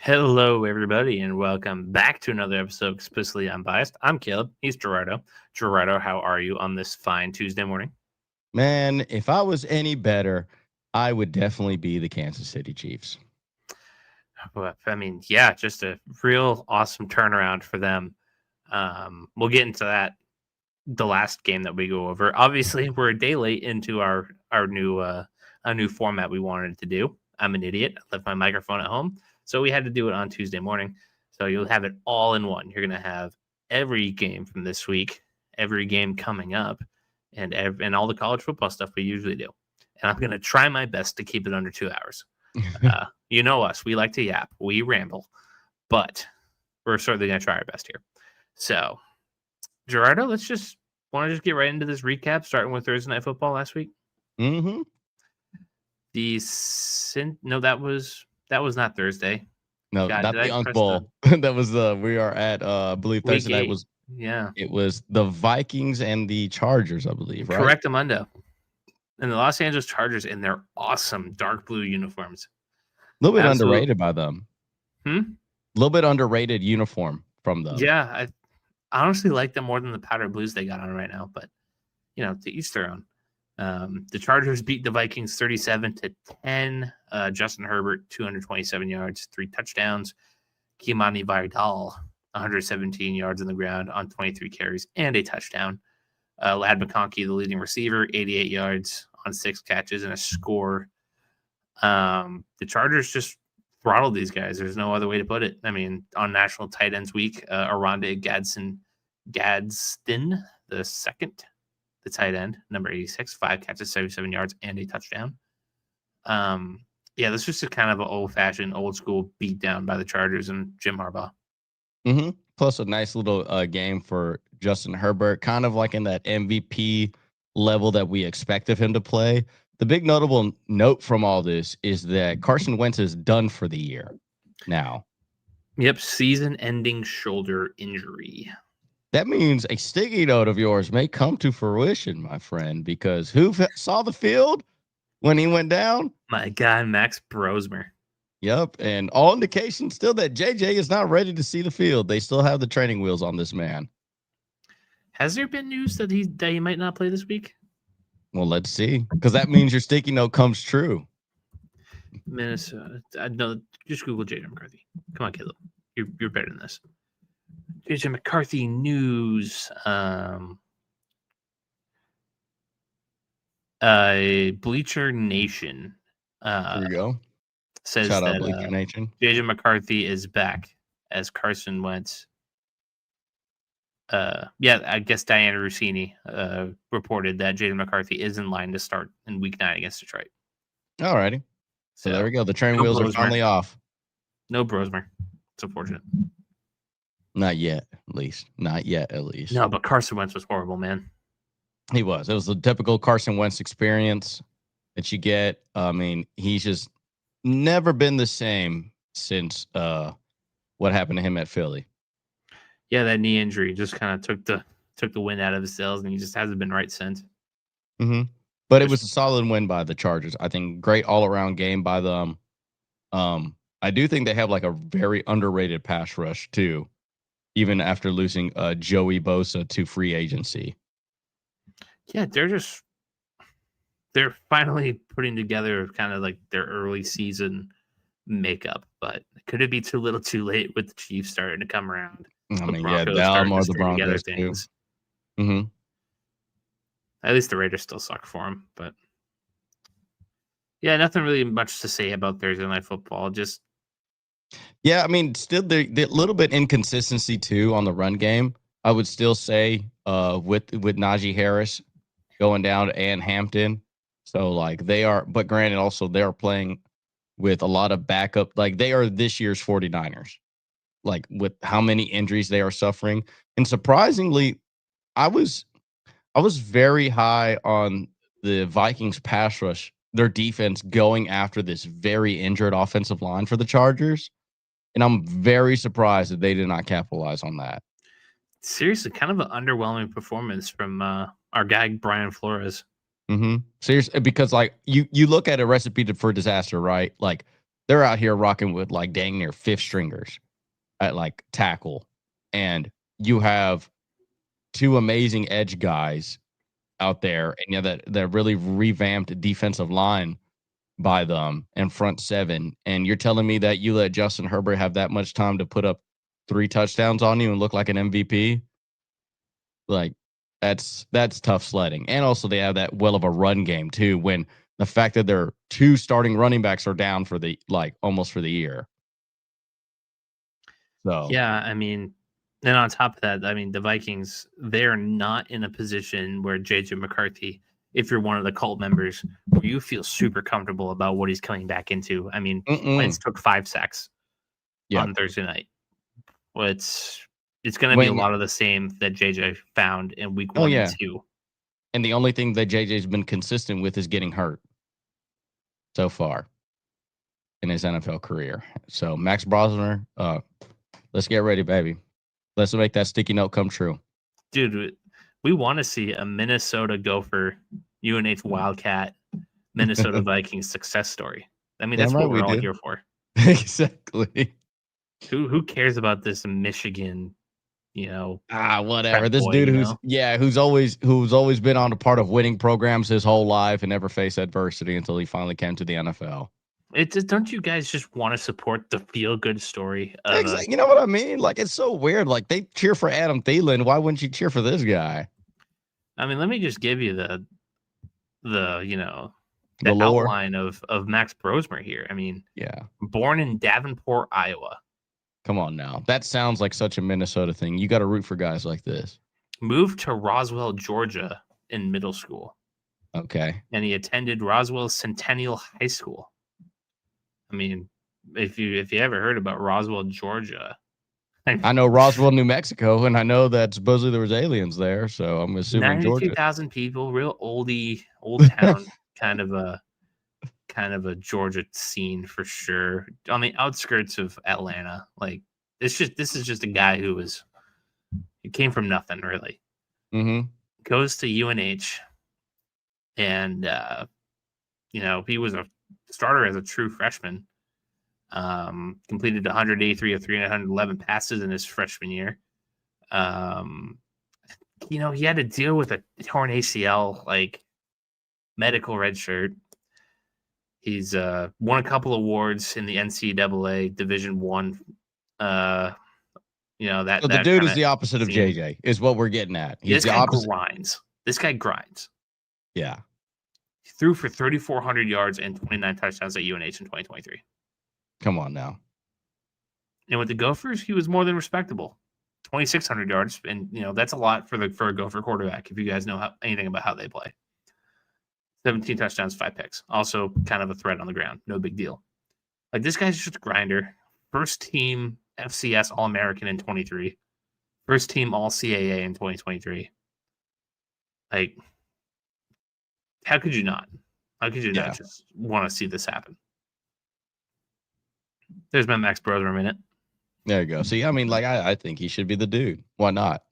Hello, everybody, and welcome back to another episode of Explicitly Unbiased. I'm Caleb. He's Gerardo. Gerardo, how are you on this fine Tuesday morning? Man, if I was any better, I would definitely be the Kansas City Chiefs. Well, I mean, yeah, just a real awesome turnaround for them. We'll get into that the last game that we go over. Obviously, we're a day late into our new format we wanted to do. I'm an idiot. I left my microphone at home, so we had to do it on Tuesday morning. So you'll have it all in one. You're gonna have every game from this week, every game coming up, and all the college football stuff we usually do. And I'm gonna try my best to keep it under 2 hours. You know us. We like to yap. We ramble, but we're certainly gonna try our best here. So, Gerardo, let's just get right into this recap, starting with Thursday Night Football last week. Mm-hmm. No, that was not Thursday. No, God, not did the I Unk press the Bowl. That was we are at I believe week Thursday night 8? was Yeah, it was the Vikings and the Chargers, I believe, right? correct, Amundo. And the Los Angeles Chargers in their awesome dark blue uniforms. A little bit Absolute. underrated by them. Hmm? A little bit underrated uniform from them. Yeah, I honestly like them more than the powder blues they got on right now, but to each their own. The Chargers beat the Vikings 37-10. Justin Herbert, 227 yards, 3 touchdowns. Kimani Vidal, 117 yards on the ground on 23 carries and a touchdown. Lad McConkey, the leading receiver, 88 yards on 6 catches and a score. The Chargers just throttled these guys. There's no other way to put it. I mean, on National Tight Ends Week, Aronde Gadsden the second, the tight end, number 86, 5 catches, 77 yards, and a touchdown. This was just kind of an old-fashioned, old-school beatdown by the Chargers and Jim Harbaugh. Mm-hmm. Plus a nice little game for Justin Herbert, kind of like in that MVP level that we expect of him to play. The big notable note from all this is that Carson Wentz is done for the year now. Yep, season-ending shoulder injury. That means a sticky note of yours may come to fruition, my friend, because who saw the field when he went down? My guy, Max Brosmer. Yep, and all indications still that JJ is not ready to see the field. They still have the training wheels on this man. Has there been news that he might not play this week? Well, let's see, because that means your sticky note comes true. Minnesota. No, just Google JJ McCarthy. Come on, Caleb. You're better than this. JJ McCarthy news. Bleacher Nation. Here we go. Says Shout out that Bleacher Nation. JJ McCarthy is back as Carson Wentz. I guess Diana Rossini reported that JJ McCarthy is in line to start in Week 9 against Detroit. Alrighty. So there we go. The training wheels are finally off. No Brosmer. It's unfortunate. Not yet, at least. Not yet, at least. No, but Carson Wentz was horrible, man. He was. It was the typical Carson Wentz experience that you get. I mean, he's just never been the same since what happened to him at Philly. Yeah, that knee injury just kind of took the wind out of his sails, and he just hasn't been right since. Mm-hmm. But it was a solid win by the Chargers. I think great all-around game by them. I do think they have like a very underrated pass rush too, even after losing Joey Bosa to free agency. Yeah, they're finally putting together kind of like their early season makeup, but could it be too little too late with the Chiefs starting to come around? I mean, yeah, them or the Broncos too. Mm-hmm. At least the Raiders still suck for them, but yeah, nothing really much to say about Thursday Night Football. Just I mean, still the little bit inconsistency too on the run game. I would still say with Najee Harris going down and Hampton. So like they are, but granted also they're playing with a lot of backup. Like they are this year's 49ers. Like with how many injuries they are suffering. And surprisingly, I was very high on the Vikings pass rush, their defense going after this very injured offensive line for the Chargers. And I'm very surprised that they did not capitalize on that. Seriously, kind of an underwhelming performance from our guy, Brian Flores. Mm-hmm. Seriously, because like you look at a recipe for disaster, right? Like they're out here rocking with like dang near fifth stringers at like tackle, and you have two amazing edge guys out there, and that really revamped defensive line by them and front seven, and you're telling me that you let Justin Herbert have that much time to put up 3 touchdowns on you and look like an MVP? Like that's tough sledding. And also they have that well of a run game too, when the fact that their 2 starting running backs are down for the almost for the year. So yeah, I mean, and on top of that, I mean, the Vikings, they're not in a position where JJ McCarthy, if you're one of the cult members, where you feel super comfortable about what he's coming back into. I mean, Wentz took 5 sacks on Thursday night. Well, it's going to be a lot of the same that JJ found in week 1 and 2. And the only thing that JJ's been consistent with is getting hurt so far in his NFL career. So Max Brosner, let's get ready, baby. Let's make that sticky note come true. Dude, we want to see a Minnesota Gopher, UNH Wildcat, Minnesota Vikings success story. I mean, that's what we're all here for. Exactly. Who cares about this Michigan, whatever. This dude who's always been on a part of winning programs his whole life and never faced adversity until he finally came to the NFL. Don't you guys just want to support the feel-good story? Exactly. You know what I mean? Like, it's so weird. Like, they cheer for Adam Thielen. Why wouldn't you cheer for this guy? I mean, let me just give you the outline of Max Brosmer here. I mean, born in Davenport, Iowa. Come on now. That sounds like such a Minnesota thing. You got to root for guys like this. Moved to Roswell, Georgia in middle school. Okay. And he attended Roswell Centennial High School. I mean, if you ever heard about Roswell, Georgia. I know Roswell, New Mexico, and I know that supposedly there was aliens there, so I'm assuming Georgia. 92,000 people, real old town, kind of a Georgia scene for sure. On the outskirts of Atlanta. Like, this is just a guy he came from nothing, really. Mm-hmm. Goes to UNH, and he was a starter as a true freshman. Completed 183 of 311 passes in his freshman year. He had to deal with a torn ACL, like medical red shirt. He's won a couple awards in the NCAA Division I. So the dude is the opposite of JJ, is what we're getting at. He's the opposite. Grinds. This guy grinds. Yeah. He threw for 3,400 yards and 29 touchdowns at UNH in 2023. Come on now. And with the Gophers, he was more than respectable. 2,600 yards, and that's a lot for a Gopher quarterback. If you guys know anything about how they play, 17 touchdowns, 5 picks. Also, kind of a threat on the ground. No big deal. Like, this guy's just a grinder. First team FCS All-American in 23. First team All-CAA in 2023. Like, how could you not? How could you not just want to see this happen? There's my Max Brosmer minute. There you go. See, I mean, like, I think he should be the dude. Why not?